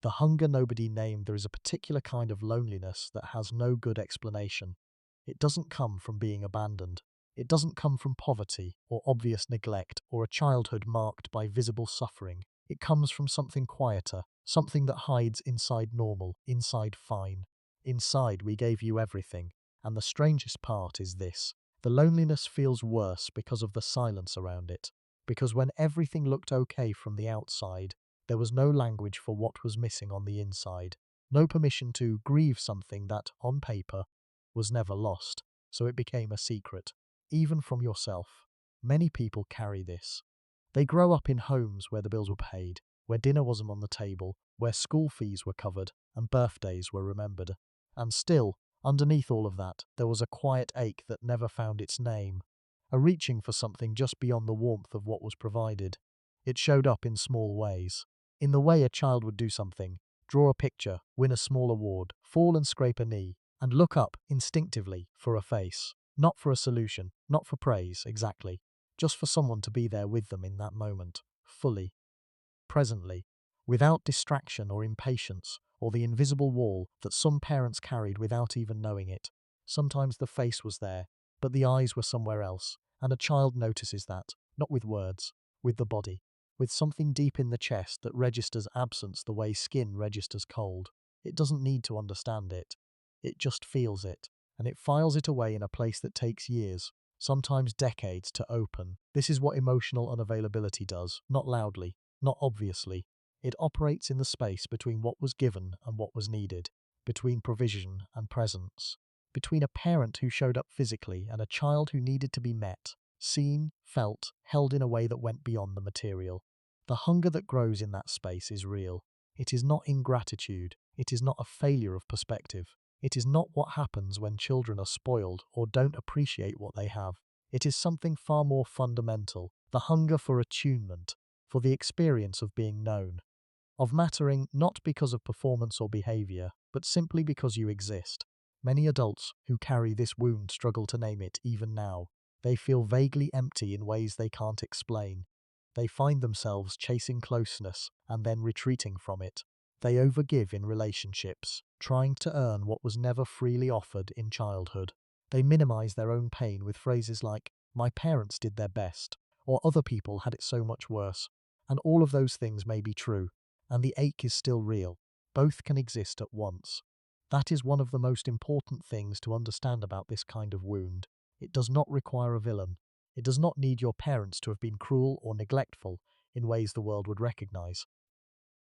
The hunger nobody named. There is a particular kind of loneliness that has no good explanation. It doesn't come from being abandoned. It doesn't come from poverty or obvious neglect or a childhood marked by visible suffering. It comes from something quieter, something that hides inside normal, inside fine. Inside, we gave you everything. And the strangest part is this: the loneliness feels worse because of the silence around it. Because when everything looked okay from the outside, there was no language for what was missing on the inside. No permission to grieve something that, on paper, was never lost. So it became a secret, even from yourself. Many people carry this. They grow up in homes where the bills were paid, where dinner wasn't on the table, where school fees were covered, and birthdays were remembered. And still, underneath all of that, there was a quiet ache that never found its name, a reaching for something just beyond the warmth of what was provided. It showed up in small ways. In the way a child would do something: draw a picture, win a small award, fall and scrape a knee, and look up instinctively for a face. Not for a solution, not for praise, exactly. Just for someone to be there with them in that moment, fully, presently, without distraction or impatience or the invisible wall that some parents carried without even knowing it. Sometimes the face was there, but the eyes were somewhere else, and a child notices that, not with words, with the body, with something deep in the chest that registers absence the way skin registers cold. It doesn't need to understand it. It just feels it, and it files it away in a place that takes years, sometimes decades, to open. This is what emotional unavailability does, not loudly, not obviously. It operates in the space between what was given and what was needed, between provision and presence, between a parent who showed up physically and a child who needed to be met, seen, felt, held in a way that went beyond the material. The hunger that grows in that space is real. It is not ingratitude. It is not a failure of perspective. It is not what happens when children are spoiled or don't appreciate what they have. It is something far more fundamental: the hunger for attunement, for the experience of being known, of mattering not because of performance or behavior, but simply because you exist. Many adults who carry this wound struggle to name it even now. They feel vaguely empty in ways they can't explain. They find themselves chasing closeness and then retreating from it. They overgive in relationships, trying to earn what was never freely offered in childhood. They minimize their own pain with phrases like, "My parents did their best," or "Other people had it so much worse." And all of those things may be true, and the ache is still real. Both can exist at once. That is one of the most important things to understand about this kind of wound. It does not require a villain. It does not need your parents to have been cruel or neglectful in ways the world would recognize.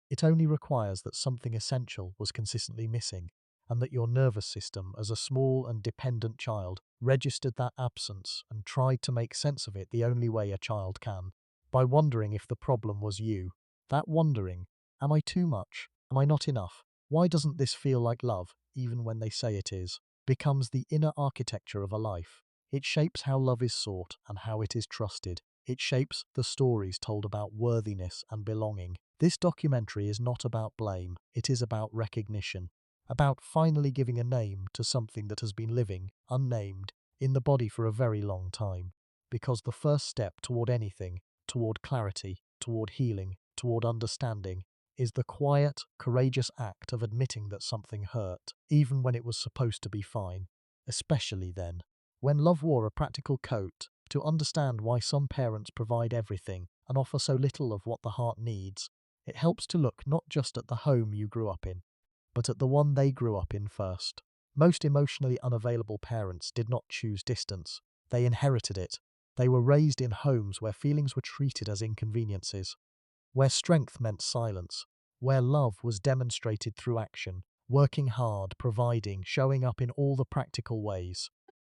It only requires that something essential was consistently missing, and that your nervous system, as a small and dependent child, registered that absence and tried to make sense of it the only way a child can, by wondering if the problem was you. That wondering: am I too much? Am I not enough? Why doesn't this feel like love, even when they say it is? Becomes the inner architecture of a life. It shapes how love is sought and how it is trusted. It shapes the stories told about worthiness and belonging. This documentary is not about blame, it is about recognition, about finally giving a name to something that has been living, unnamed, in the body for a very long time. Because the first step toward anything, toward clarity, toward healing, toward understanding, is the quiet, courageous act of admitting that something hurt, even when it was supposed to be fine. Especially then, when love wore a practical coat, to understand why some parents provide everything and offer so little of what the heart needs. It helps to look not just at the home you grew up in, but at the one they grew up in first. Most emotionally unavailable parents did not choose distance. They inherited it. They were raised in homes where feelings were treated as inconveniences, where strength meant silence, where love was demonstrated through action, working hard, providing, showing up in all the practical ways,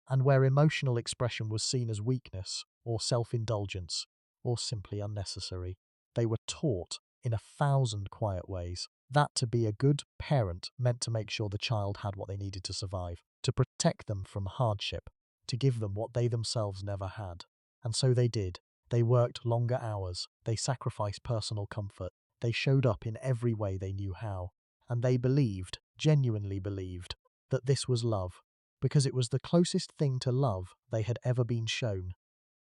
and where emotional expression was seen as weakness, or self-indulgence, or simply unnecessary. They were taught, in 1,000 quiet ways, that to be a good parent meant to make sure the child had what they needed to survive, to protect them from hardship, to give them what they themselves never had. And so they did. They worked longer hours, they sacrificed personal comfort, they showed up in every way they knew how, and they believed, genuinely believed, that this was love, because it was the closest thing to love they had ever been shown.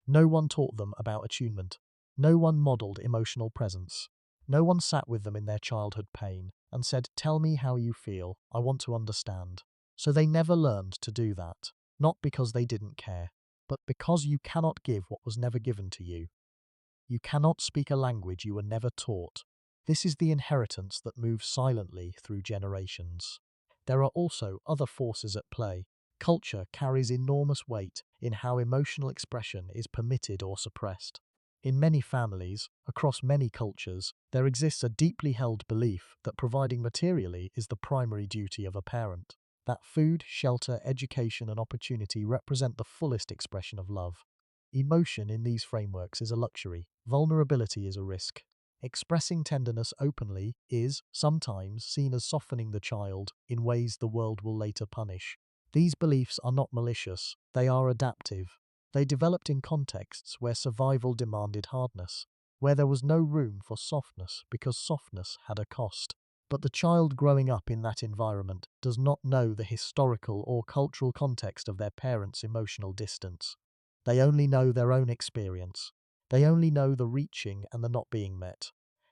No one taught them about attunement. No one modelled emotional presence. No one sat with them in their childhood pain. and said, "Tell me how you feel. I want to understand." So they never learned to do that, not because they didn't care, but because you cannot give what was never given to you. You cannot speak a language you were never taught. This is the inheritance that moves silently through generations. There are also other forces at play. Culture carries enormous weight in how emotional expression is permitted or suppressed. In many families, across many cultures, there exists a deeply held belief that providing materially is the primary duty of a parent. That food, shelter, education, and opportunity represent the fullest expression of love. Emotion in these frameworks is a luxury. Vulnerability is a risk. Expressing tenderness openly is, sometimes, seen as softening the child in ways the world will later punish. These beliefs are not malicious, they are adaptive. They developed in contexts where survival demanded hardness, where there was no room for softness because softness had a cost. But the child growing up in that environment does not know the historical or cultural context of their parents' emotional distance. They only know their own experience. They only know the reaching and the not being met.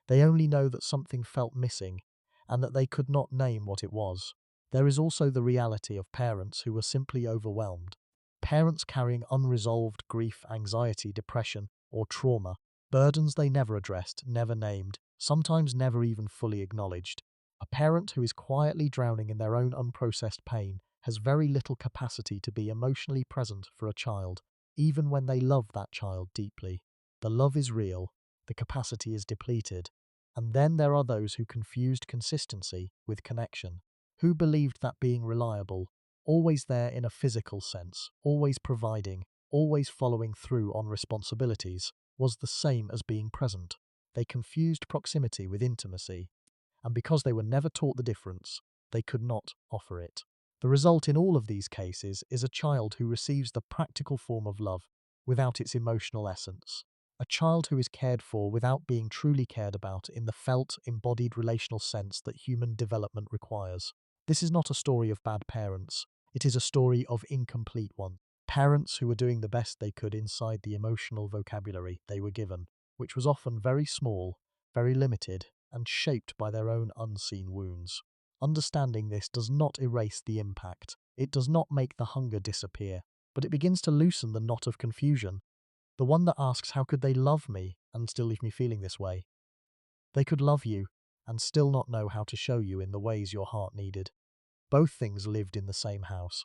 They only know that something felt missing and that they could not name what it was. There is also the reality of parents who were simply overwhelmed. Parents carrying unresolved grief, anxiety, depression, or trauma, burdens they never addressed, never named, sometimes never even fully acknowledged. A parent who is quietly drowning in their own unprocessed pain has very little capacity to be emotionally present for a child, even when they love that child deeply. The love is real, the capacity is depleted. And then there are those who confused consistency with connection, who believed that being reliable, always there in a physical sense, always providing, always following through on responsibilities, was the same as being present. They confused proximity with intimacy, and because they were never taught the difference, they could not offer it. The result in all of these cases is a child who receives the practical form of love without its emotional essence. A child who is cared for without being truly cared about in the felt, embodied relational sense that human development requires. This is not a story of bad parents. It is a story of incomplete ones. Parents who were doing the best they could inside the emotional vocabulary they were given, which was often very small, very limited, and shaped by their own unseen wounds. Understanding this does not erase the impact. It does not make the hunger disappear, but it begins to loosen the knot of confusion. The one that asks, how could they love me and still leave me feeling this way? They could love you and still not know how to show you in the ways your heart needed. Both things lived in the same house.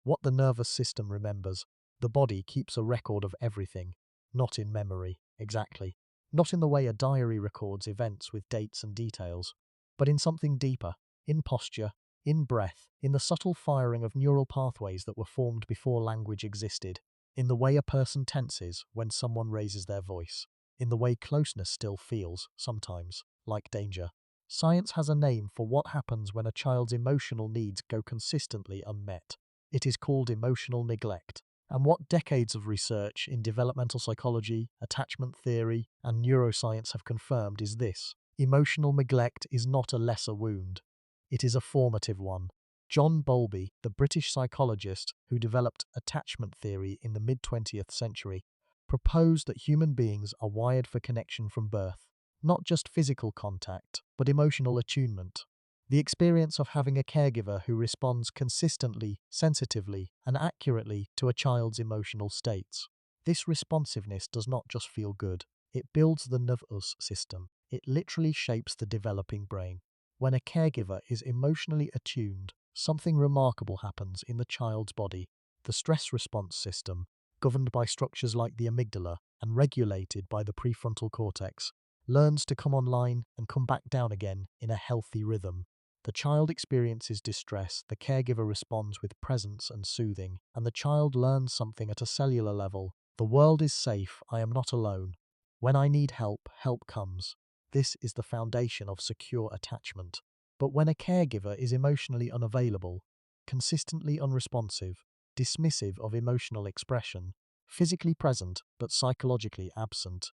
What the nervous system remembers, the body keeps a record of everything, not in memory, exactly. Not in the way a diary records events with dates and details, but in something deeper, in posture, in breath, in the subtle firing of neural pathways that were formed before language existed, in the way a person tenses when someone raises their voice, in the way closeness still feels, sometimes, like danger. Science has a name for what happens when a child's emotional needs go consistently unmet. It is called emotional neglect. And what decades of research in developmental psychology, attachment theory, and neuroscience have confirmed is this: emotional neglect is not a lesser wound. It is a formative one. John Bowlby, the British psychologist who developed attachment theory in the mid-20th century, proposed that human beings are wired for connection from birth, not just physical contact, but emotional attunement. The experience of having a caregiver who responds consistently, sensitively, and accurately to a child's emotional states. This responsiveness does not just feel good, it builds the nervous system. It literally shapes the developing brain. When a caregiver is emotionally attuned, something remarkable happens in the child's body. The stress response system, governed by structures like the amygdala and regulated by the prefrontal cortex, learns to come online and come back down again in a healthy rhythm. The child experiences distress, the caregiver responds with presence and soothing, and the child learns something at a cellular level. The world is safe, I am not alone. When I need help, help comes. This is the foundation of secure attachment. But when a caregiver is emotionally unavailable, consistently unresponsive, dismissive of emotional expression, physically present but psychologically absent,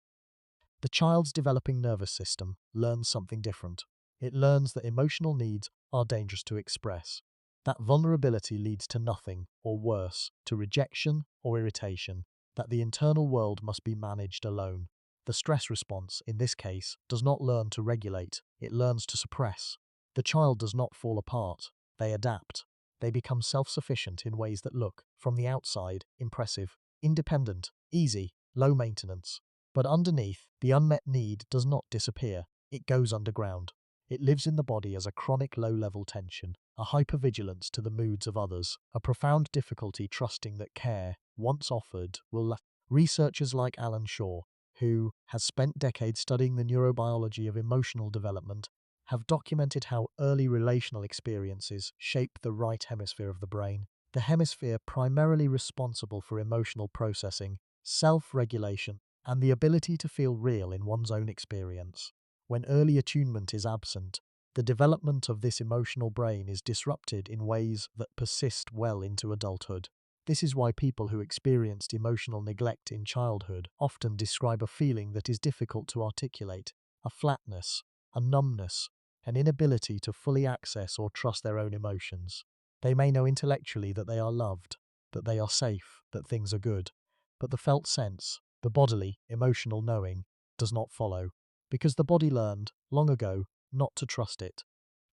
the child's developing nervous system learns something different. It learns that emotional needs are dangerous to express. That vulnerability leads to nothing, or worse, to rejection or irritation. That the internal world must be managed alone. The stress response, in this case, does not learn to regulate, it learns to suppress. The child does not fall apart, they adapt. They become self-sufficient in ways that look, from the outside, impressive, independent, easy, low maintenance. But underneath, the unmet need does not disappear. It goes underground. It lives in the body as a chronic low-level tension, a hypervigilance to the moods of others, a profound difficulty trusting that care, once offered, will last. Researchers like Alan Shaw, who has spent decades studying the neurobiology of emotional development, have documented how early relational experiences shape the right hemisphere of the brain, the hemisphere primarily responsible for emotional processing, self-regulation, and the ability to feel real in one's own experience. When early attunement is absent, the development of this emotional brain is disrupted in ways that persist well into adulthood. This is why people who experienced emotional neglect in childhood often describe a feeling that is difficult to articulate, a flatness, a numbness, an inability to fully access or trust their own emotions. They may know intellectually that they are loved, that they are safe, that things are good, but the felt sense, the bodily, emotional knowing, does not follow, because the body learned, long ago, not to trust it.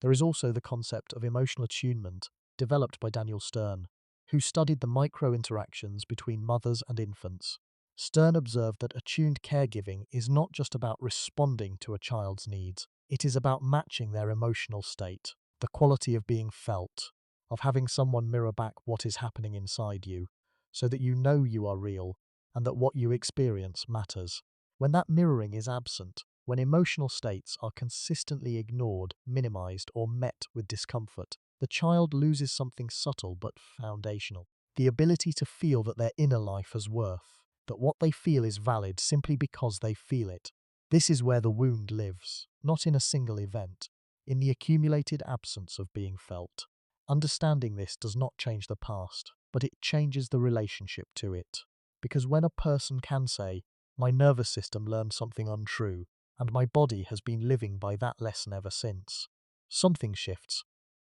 There is also the concept of emotional attunement, developed by Daniel Stern, who studied the micro-interactions between mothers and infants. Stern observed that attuned caregiving is not just about responding to a child's needs, it is about matching their emotional state, the quality of being felt, of having someone mirror back what is happening inside you, so that you know you are real and that what you experience matters. When that mirroring is absent, when emotional states are consistently ignored, minimized, or met with discomfort, the child loses something subtle but foundational: the ability to feel that their inner life has worth, that what they feel is valid simply because they feel it. This is where the wound lives, not in a single event, in the accumulated absence of being felt. Understanding this does not change the past, but it changes the relationship to it. Because when a person can say, "My nervous system learned something untrue, and my body has been living by that lesson ever since," something shifts.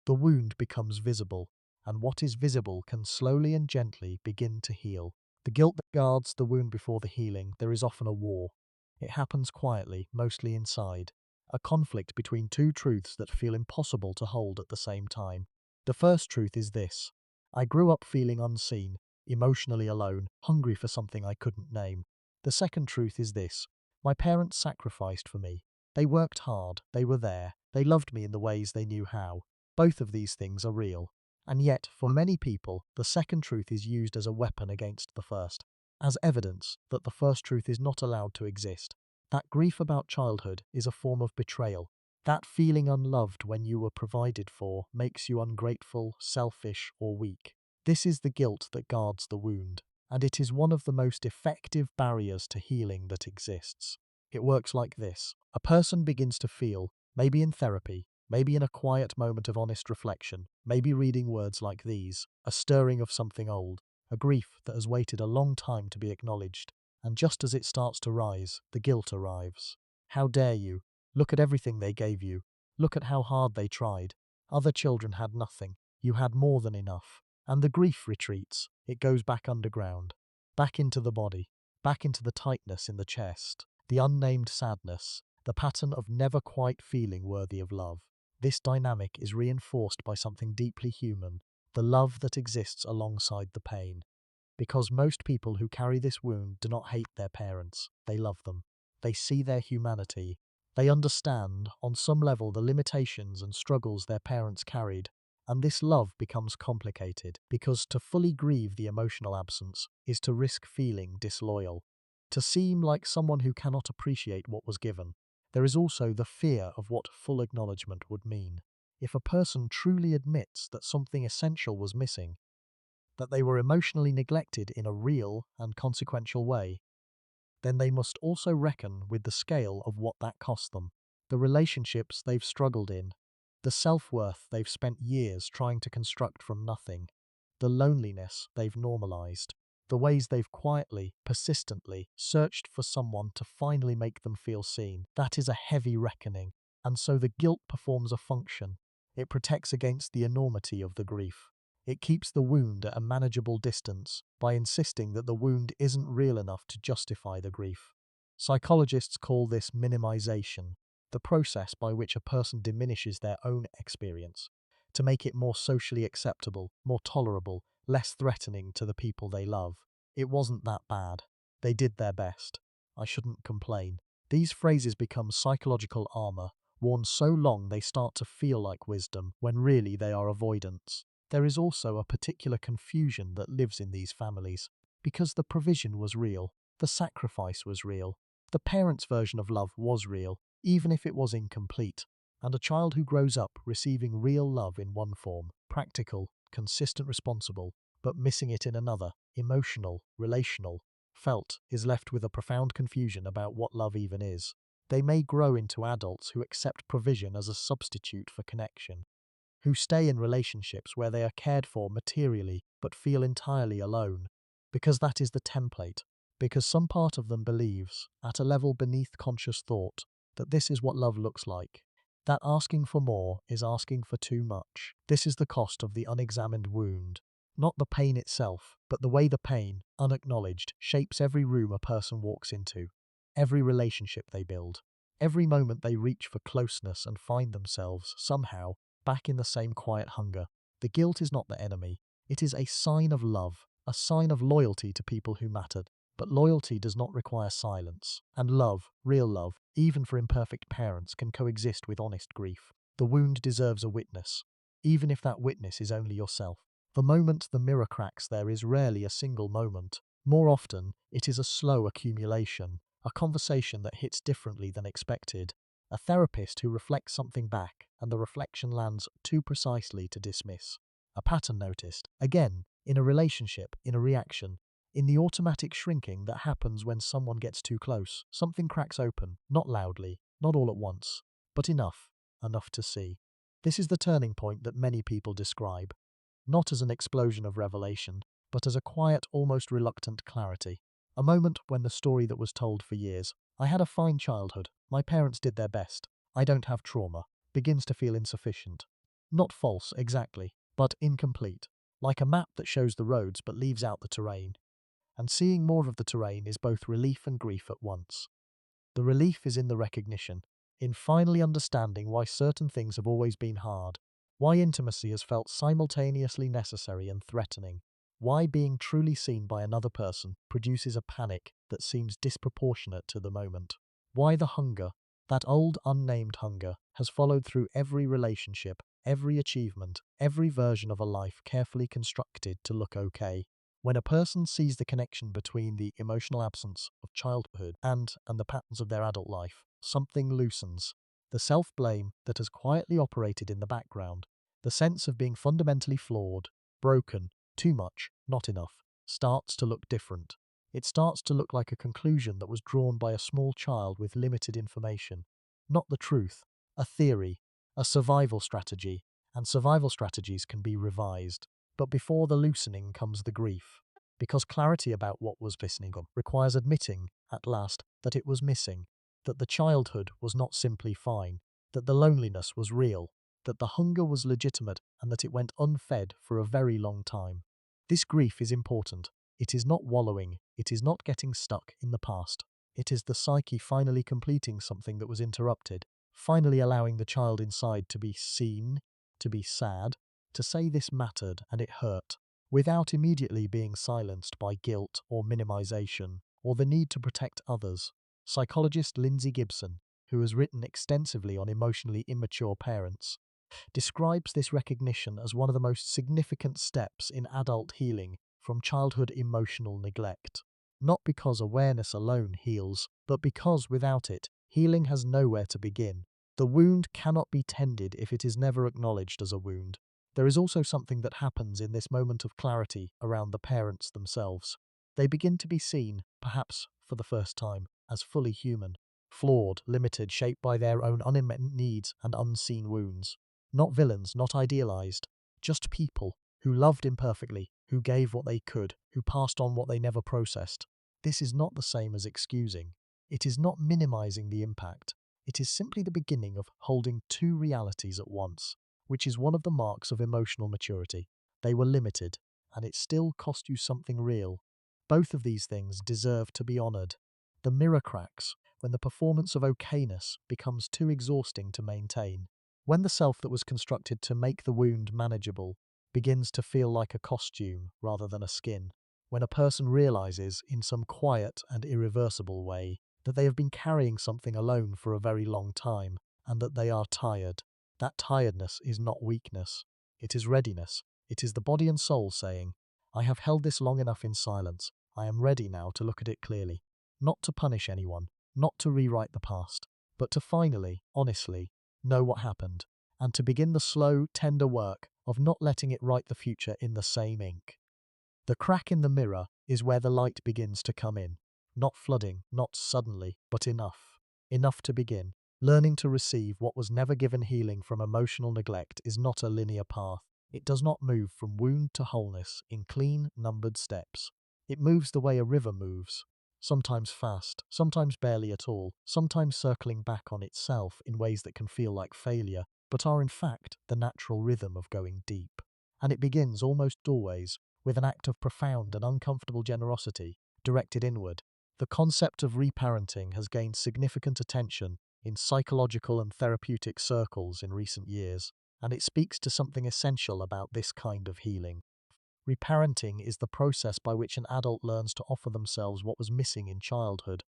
The wound becomes visible, and what is visible can slowly and gently begin to heal. The guilt that guards the wound before the healing, there is often a war. It happens quietly, mostly inside, a conflict between two truths that feel impossible to hold at the same time. The first truth is this: I grew up feeling unseen, emotionally alone, hungry for something I couldn't name. The second truth is this: my parents sacrificed for me. They worked hard, they were there, they loved me in the ways they knew how. Both of these things are real. And yet, for many people, the second truth is used as a weapon against the first, as evidence that the first truth is not allowed to exist. That grief about childhood is a form of betrayal. That feeling unloved when you were provided for makes you ungrateful, selfish, or weak. This is the guilt that guards the wound, and it is one of the most effective barriers to healing that exists. It works like this: a person begins to feel, maybe in therapy, maybe in a quiet moment of honest reflection, maybe reading words like these, a stirring of something old, a grief that has waited a long time to be acknowledged. And just as it starts to rise, the guilt arrives. How dare you? Look at everything they gave you. Look at how hard they tried. Other children had nothing. You had more than enough. And the grief retreats. It goes back underground, back into the body, back into the tightness in the chest, the unnamed sadness, the pattern of never quite feeling worthy of love. This dynamic is reinforced by something deeply human, the love that exists alongside the pain. Because most people who carry this wound do not hate their parents, they love them. They see their humanity. They understand, on some level, the limitations and struggles their parents carried. And this love becomes complicated, because to fully grieve the emotional absence is to risk feeling disloyal, to seem like someone who cannot appreciate what was given. There is also the fear of what full acknowledgement would mean. If a person truly admits that something essential was missing, that they were emotionally neglected in a real and consequential way, then they must also reckon with the scale of what that cost them, the relationships they've struggled in, the self-worth they've spent years trying to construct from nothing, the loneliness they've normalized, the ways they've quietly, persistently searched for someone to finally make them feel seen. That is a heavy reckoning, and so the guilt performs a function. It protects against the enormity of the grief. It keeps the wound at a manageable distance by insisting that the wound isn't real enough to justify the grief. Psychologists call this minimization. the process by which a person diminishes their own experience to make it more socially acceptable, more tolerable, less threatening to the people they love. It wasn't that bad. They did their best. I shouldn't complain. These phrases become psychological armor, worn so long they start to feel like wisdom when really they are avoidance. There is also a particular confusion that lives in these families, because the provision was real, the sacrifice was real, the parents' version of love was real, even if it was incomplete, and a child who grows up receiving real love in one form, practical, consistent, responsible, but missing it in another, emotional, relational, felt, is left with a profound confusion about what love even is. They may grow into adults who accept provision as a substitute for connection, who stay in relationships where they are cared for materially but feel entirely alone, because that is the template, because some part of them believes, at a level beneath conscious thought, that this is what love looks like, that asking for more is asking for too much. This is the cost of the unexamined wound. Not the pain itself, but the way the pain, unacknowledged, shapes every room a person walks into, every relationship they build, every moment they reach for closeness and find themselves, somehow, back in the same quiet hunger. The guilt is not the enemy. It is a sign of love, a sign of loyalty to people who mattered. But loyalty does not require silence. And love, real love, even for imperfect parents, can coexist with honest grief. The wound deserves a witness, even if that witness is only yourself. The moment the mirror cracks there is rarely a single moment. More often, it is a slow accumulation, a conversation that hits differently than expected, a therapist who reflects something back and the reflection lands too precisely to dismiss. A pattern noticed, again, in a relationship, in a reaction, in the automatic shrinking that happens when someone gets too close. Something cracks open, not loudly, not all at once, but enough to see. This is the turning point that many people describe, not as an explosion of revelation, but as a quiet, almost reluctant clarity. A moment when the story that was told for years, "I had a fine childhood, my parents did their best, I don't have trauma," begins to feel insufficient. Not false, exactly, but incomplete, like a map that shows the roads but leaves out the terrain. And seeing more of the terrain is both relief and grief at once. The relief is in the recognition, in finally understanding why certain things have always been hard, why intimacy has felt simultaneously necessary and threatening, why being truly seen by another person produces a panic that seems disproportionate to the moment, why the hunger, that old unnamed hunger, has followed through every relationship, every achievement, every version of a life carefully constructed to look okay. When a person sees the connection between the emotional absence of childhood and the patterns of their adult life, something loosens. The self-blame that has quietly operated in the background, the sense of being fundamentally flawed, broken, too much, not enough, starts to look different. It starts to look like a conclusion that was drawn by a small child with limited information. Not the truth, a theory, a survival strategy, and survival strategies can be revised. But before the loosening comes the grief, because clarity about what was missing requires admitting, at last, that it was missing, that the childhood was not simply fine, that the loneliness was real, that the hunger was legitimate, and that it went unfed for a very long time. This grief is important. It is not wallowing, it is not getting stuck in the past. It is the psyche finally completing something that was interrupted, finally allowing the child inside to be seen, to be sad, to say this mattered and it hurt, without immediately being silenced by guilt or minimization or the need to protect others. Psychologist Lindsay Gibson, who has written extensively on emotionally immature parents, describes this recognition as one of the most significant steps in adult healing from childhood emotional neglect. Not because awareness alone heals, but because without it, healing has nowhere to begin. The wound cannot be tended if it is never acknowledged as a wound. There is also something that happens in this moment of clarity around the parents themselves. They begin to be seen, perhaps for the first time, as fully human, flawed, limited, shaped by their own unmet needs and unseen wounds. Not villains, not idealized, just people who loved imperfectly, who gave what they could, who passed on what they never processed. This is not the same as excusing. It is not minimizing the impact. It is simply the beginning of holding two realities at once, which is one of the marks of emotional maturity. They were limited, and it still cost you something real. Both of these things deserve to be honored. The mirror cracks when the performance of okayness becomes too exhausting to maintain, when the self that was constructed to make the wound manageable begins to feel like a costume rather than a skin, when a person realizes, in some quiet and irreversible way, that they have been carrying something alone for a very long time and that they are tired. That tiredness is not weakness, it is readiness. It is the body and soul saying, I have held this long enough in silence. I am ready now to look at it clearly. Not to punish anyone, not to rewrite the past, but to finally, honestly, know what happened, and to begin the slow, tender work of not letting it write the future in the same ink. The crack in the mirror is where the light begins to come in. Not flooding, not suddenly, but enough. Enough to begin. Learning to receive what was never given. Healing from emotional neglect is not a linear path. It does not move from wound to wholeness in clean, numbered steps. It moves the way a river moves, sometimes fast, sometimes barely at all, sometimes circling back on itself in ways that can feel like failure, but are in fact the natural rhythm of going deep. And it begins almost always with an act of profound and uncomfortable generosity directed inward. The concept of reparenting has gained significant attention in psychological and therapeutic circles in recent years, and it speaks to something essential about this kind of healing. Reparenting is the process by which an adult learns to offer themselves what was missing in childhood,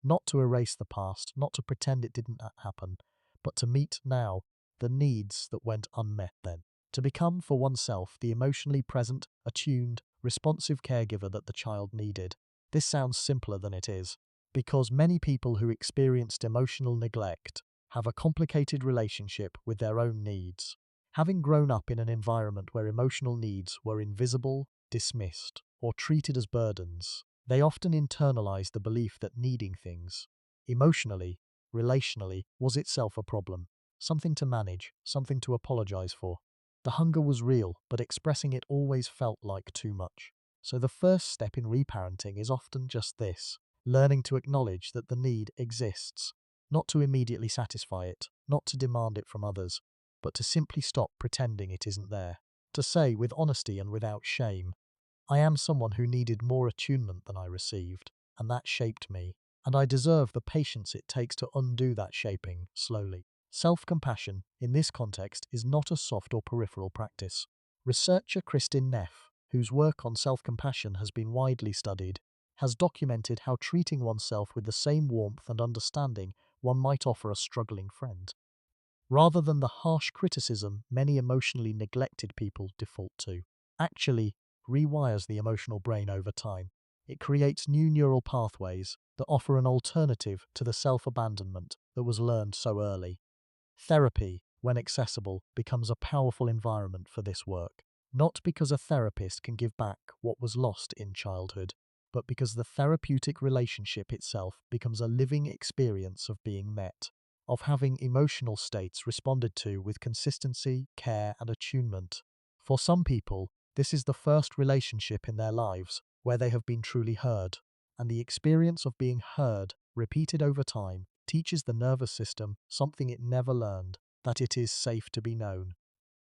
not to erase the past, not to pretend it didn't happen, but to meet now the needs that went unmet then. To become for oneself the emotionally present, attuned, responsive caregiver that the child needed. This sounds simpler than it is, because many people who experienced emotional neglect have a complicated relationship with their own needs. Having grown up in an environment where emotional needs were invisible, dismissed, or treated as burdens, they often internalize the belief that needing things, emotionally, relationally, was itself a problem, something to manage, something to apologize for. The hunger was real, but expressing it always felt like too much. So the first step in reparenting is often just this: learning to acknowledge that the need exists, not to immediately satisfy it, not to demand it from others, but to simply stop pretending it isn't there. To say with honesty and without shame, I am someone who needed more attunement than I received, and that shaped me, and I deserve the patience it takes to undo that shaping slowly. Self-compassion, in this context, is not a soft or peripheral practice. Researcher Kristin Neff, whose work on self-compassion has been widely studied, has documented how treating oneself with the same warmth and understanding one might offer a struggling friend, rather than the harsh criticism many emotionally neglected people default to, actually rewires the emotional brain over time. It creates new neural pathways that offer an alternative to the self-abandonment that was learned so early. Therapy, when accessible, becomes a powerful environment for this work, not because a therapist can give back what was lost in childhood, but because the therapeutic relationship itself becomes a living experience of being met, of having emotional states responded to with consistency, care, and attunement. For some people, this is the first relationship in their lives where they have been truly heard, and the experience of being heard, repeated over time, teaches the nervous system something it never learned, that it is safe to be known.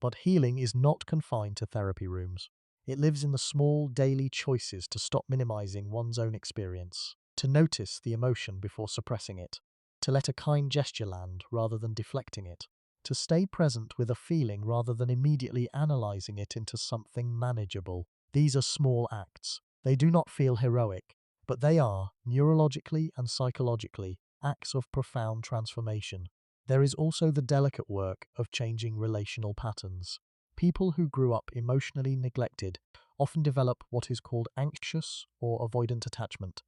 But healing is not confined to therapy rooms. It lives in the small daily choices to stop minimizing one's own experience, to notice the emotion before suppressing it, to let a kind gesture land rather than deflecting it, to stay present with a feeling rather than immediately analyzing it into something manageable. These are small acts. They do not feel heroic, but they are, neurologically and psychologically, acts of profound transformation. There is also the delicate work of changing relational patterns. People who grew up emotionally neglected often develop what is called anxious or avoidant attachment,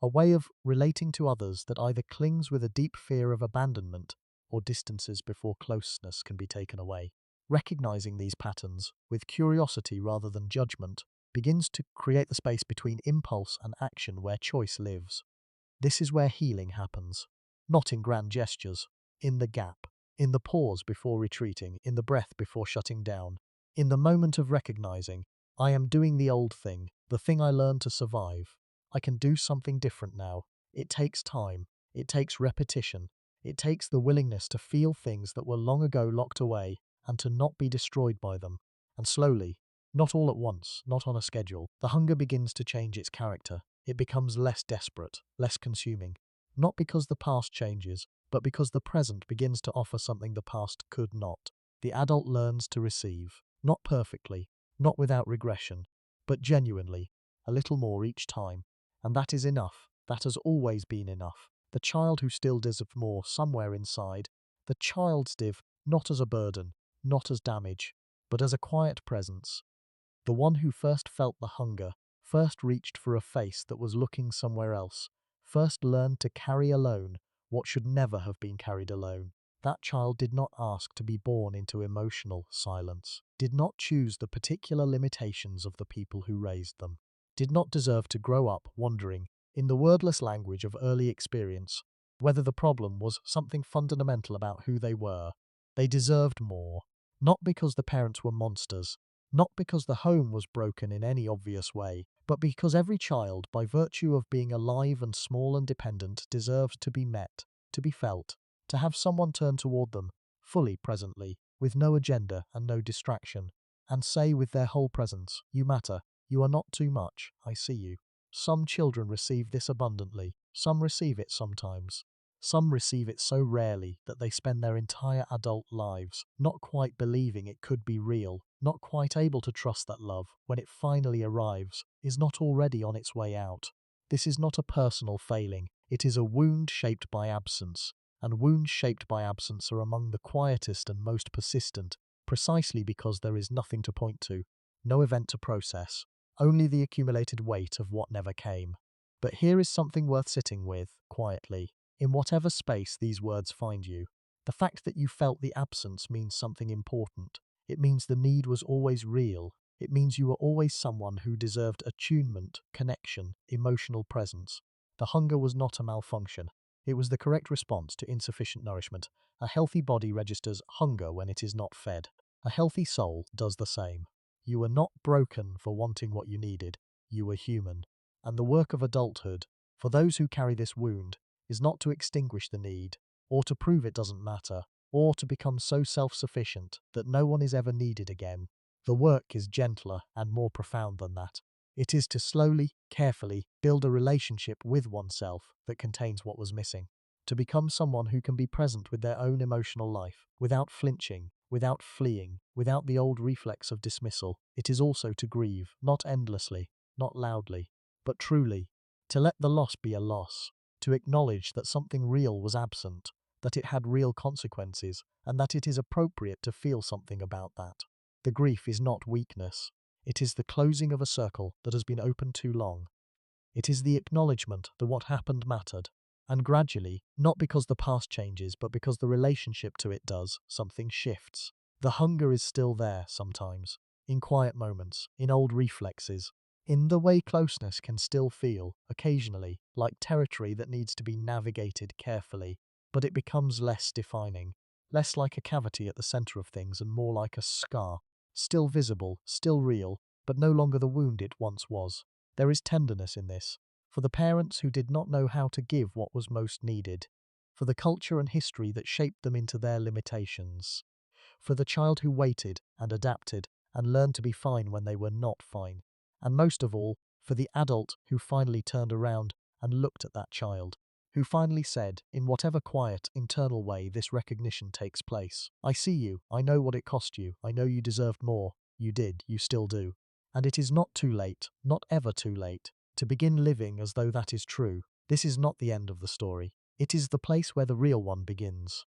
a way of relating to others that either clings with a deep fear of abandonment or distances before closeness can be taken away. Recognizing these patterns with curiosity rather than judgment begins to create the space between impulse and action where choice lives. This is where healing happens, not in grand gestures, in the gap, in the pause before retreating, in the breath before shutting down, in the moment of recognizing, I am doing the old thing, the thing I learned to survive. I can do something different now. It takes time. It takes repetition. It takes the willingness to feel things that were long ago locked away and to not be destroyed by them. And slowly, not all at once, not on a schedule, the hunger begins to change its character. It becomes less desperate, less consuming. not because the past changes, but because the present begins to offer something the past could not. The adult learns to receive, not perfectly, not without regression, but genuinely, a little more each time. And that is enough. That has always been enough. The child who still deserves more somewhere inside, the child's div, not as a burden, not as damage, but as a quiet presence. The one who first felt the hunger, first reached for a face that was looking somewhere else, first learned to carry alone what should never have been carried alone. That child did not ask to be born into emotional silence, did not choose the particular limitations of the people who raised them, did not deserve to grow up wondering, in the wordless language of early experience, whether the problem was something fundamental about who they were. They deserved more, not because the parents were monsters, not because the home was broken in any obvious way, but because every child, by virtue of being alive and small and dependent, deserved to be met, to be felt, to have someone turn toward them, fully presently, with no agenda and no distraction, and say with their whole presence, "You matter, you are not too much, I see you." Some children receive this abundantly, some receive it sometimes. Some receive it so rarely that they spend their entire adult lives not quite believing it could be real, not quite able to trust that love, when it finally arrives, is not already on its way out. This is not a personal failing, it is a wound shaped by absence, and wounds shaped by absence are among the quietest and most persistent, precisely because there is nothing to point to, no event to process, only the accumulated weight of what never came. But here is something worth sitting with, quietly. In whatever space these words find you, the fact that you felt the absence means something important. It means the need was always real. It means you were always someone who deserved attunement, connection, emotional presence. The hunger was not a malfunction. It was the correct response to insufficient nourishment. A healthy body registers hunger when it is not fed. A healthy soul does the same. You were not broken for wanting what you needed. You were human. And the work of adulthood, for those who carry this wound, is not to extinguish the need, or to prove it doesn't matter, or to become so self-sufficient that no one is ever needed again. The work is gentler and more profound than that. It is to slowly, carefully build a relationship with oneself that contains what was missing. To become someone who can be present with their own emotional life, without flinching, without fleeing, without the old reflex of dismissal. It is also to grieve, not endlessly, not loudly, but truly. To let the loss be a loss. To acknowledge that something real was absent, that it had real consequences, and that it is appropriate to feel something about that. The grief is not weakness. It is the closing of a circle that has been open too long. It is the acknowledgement that what happened mattered. And gradually, not because the past changes, but because the relationship to it does, something shifts. The hunger is still there sometimes, in quiet moments, in old reflexes, in the way closeness can still feel, occasionally, like territory that needs to be navigated carefully, but it becomes less defining, less like a cavity at the center of things and more like a scar, still visible, still real, but no longer the wound it once was. There is tenderness in this, for the parents who did not know how to give what was most needed, for the culture and history that shaped them into their limitations, for the child who waited and adapted and learned to be fine when they were not fine, and most of all, for the adult who finally turned around and looked at that child, who finally said, in whatever quiet, internal way this recognition takes place, "I see you, I know what it cost you, I know you deserved more, you did, you still do. And it is not too late, not ever too late, to begin living as though that is true. This is not the end of the story. It is the place where the real one begins."